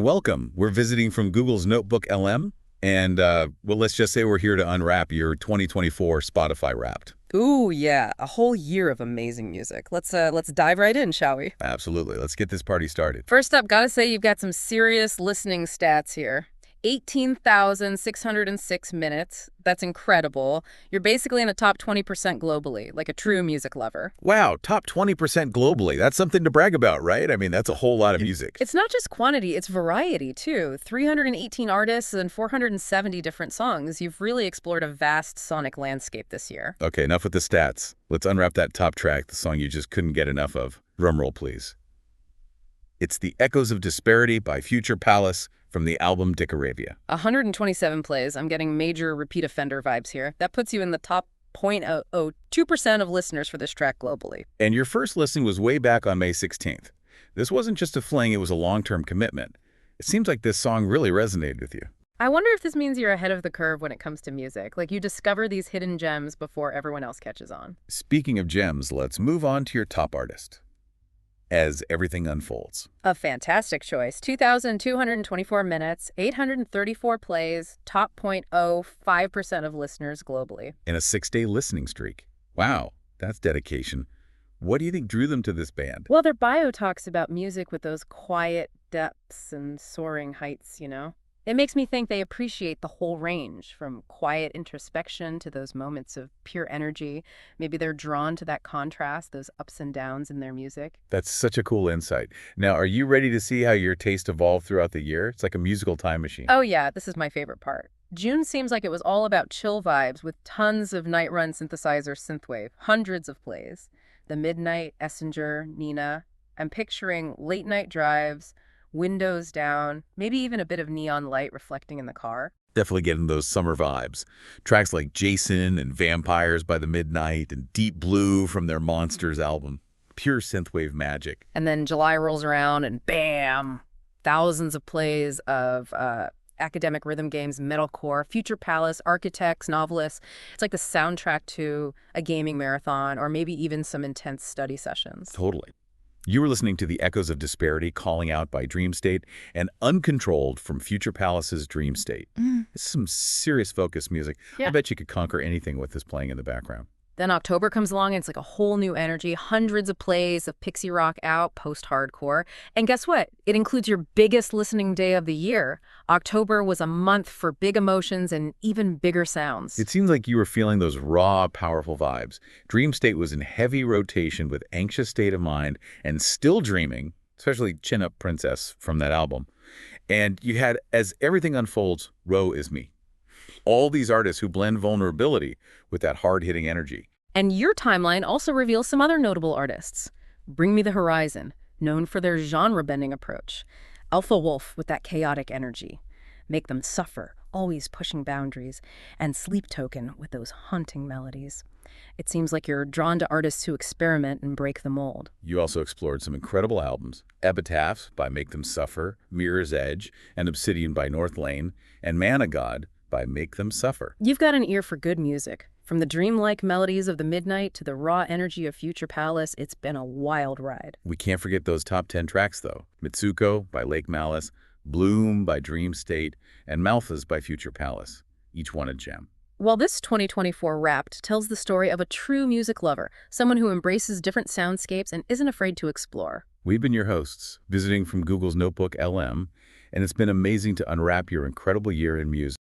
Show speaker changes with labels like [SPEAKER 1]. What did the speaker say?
[SPEAKER 1] Welcome. We're visiting from Google's Notebook LM, and well, let's just say we're here to unwrap your 2024 Spotify Wrapped.
[SPEAKER 2] Ooh, yeah, a whole year of amazing music. Let's dive right in, shall we?
[SPEAKER 1] Absolutely. Let's get this party started.
[SPEAKER 2] First up, gotta say you've got some serious listening stats here. 18,606 minutes. That's incredible. You're basically in the top 20% globally, like a true music lover.
[SPEAKER 1] Wow, top 20% globally. That's something to brag about, right? I mean, that's a whole lot of music.
[SPEAKER 2] It's not just quantity, it's variety, too. 318 artists and 470 different songs. You've really explored a vast sonic landscape this year.
[SPEAKER 1] Okay, enough with the stats. Let's unwrap that top track, the song you just couldn't get enough of. Drumroll, please. It's The Echoes of Disparity by Future Palace from the album Dick Arabia.
[SPEAKER 2] 127 plays. I'm getting major repeat offender vibes here. That puts you in the top 0.002% of listeners for this track globally.
[SPEAKER 1] And your first listening was way back on May 16th. This wasn't just a fling, it was a long-term commitment. It seems like this song really resonated with you.
[SPEAKER 2] I wonder if this means you're ahead of the curve when it comes to music. Like you discover these hidden gems before everyone else catches on.
[SPEAKER 1] Speaking of gems, let's move on to your top artist. As Everything Unfolds.
[SPEAKER 2] A fantastic choice. 2,224 minutes, 834 plays, top 0.05% of listeners globally.
[SPEAKER 1] In a 6-day listening streak. Wow, that's dedication. What do you think drew them to this band?
[SPEAKER 2] Well, their bio talks about music with those quiet depths and soaring heights, you know? It makes me think they appreciate the whole range, from quiet introspection to those moments of pure energy. Maybe they're drawn to that contrast, those ups and downs in their music.
[SPEAKER 1] That's such a cool insight. Now, are you ready to see how your taste evolved throughout the year? It's like a musical time machine.
[SPEAKER 2] Oh yeah, this is my favorite part. June seems like it was all about chill vibes with tons of night run synthesizer synthwave, hundreds of plays. The Midnight, Essinger, Nina. I'm picturing late night drives, windows down, maybe even a bit of neon light reflecting in the car.
[SPEAKER 1] Definitely getting those summer vibes. Tracks like Jason and Vampires by the Midnight and Deep Blue from their Monsters album. Pure synthwave magic.
[SPEAKER 2] And then July rolls around and bam! Thousands of plays of academic rhythm games, metalcore, Future Palace, architects, novelists. It's like the soundtrack to a gaming marathon or maybe even some intense study sessions.
[SPEAKER 1] Totally. You were listening to The Echoes of Disparity, Calling Out by Dream State, and Uncontrolled from Future Palace's Dream State. It's some serious focus music.
[SPEAKER 2] Yeah.
[SPEAKER 1] I bet you could conquer anything with this playing in the background.
[SPEAKER 2] Then October comes along and it's like a whole new energy, hundreds of plays of pixie rock out, post-hardcore. And guess what? It includes your biggest listening day of the year. October was a month for big emotions and even bigger sounds.
[SPEAKER 1] It seems like you were feeling those raw, powerful vibes. Dream State was in heavy rotation with Anxious State of Mind and Still Dreaming, especially Chin Up Princess from that album. And you had As Everything Unfolds, Row Is Me. All these artists who blend vulnerability with that hard-hitting energy.
[SPEAKER 2] And your timeline also reveals some other notable artists. Bring Me the Horizon, known for their genre-bending approach. Alpha Wolf with that chaotic energy. Make Them Suffer, always pushing boundaries. And Sleep Token with those haunting melodies. It seems like you're drawn to artists who experiment and break the mold.
[SPEAKER 1] You also explored some incredible albums. Epitaphs by Make Them Suffer, Mirror's Edge, and Obsidian by North Lane, and Man of God by Make Them Suffer.
[SPEAKER 2] You've got an ear for good music. From the dreamlike melodies of the Midnight to the raw energy of Future Palace, it's been a wild ride.
[SPEAKER 1] We can't forget those top 10 tracks, though. Mitsuko by Lake Malice, Bloom by Dream State, and Malphas by Future Palace. Each one a gem.
[SPEAKER 2] While this 2024 Wrapped tells the story of a true music lover, someone who embraces different soundscapes and isn't afraid to explore.
[SPEAKER 1] We've been your hosts, visiting from Google's Notebook LM, and it's been amazing to unwrap your incredible year in music.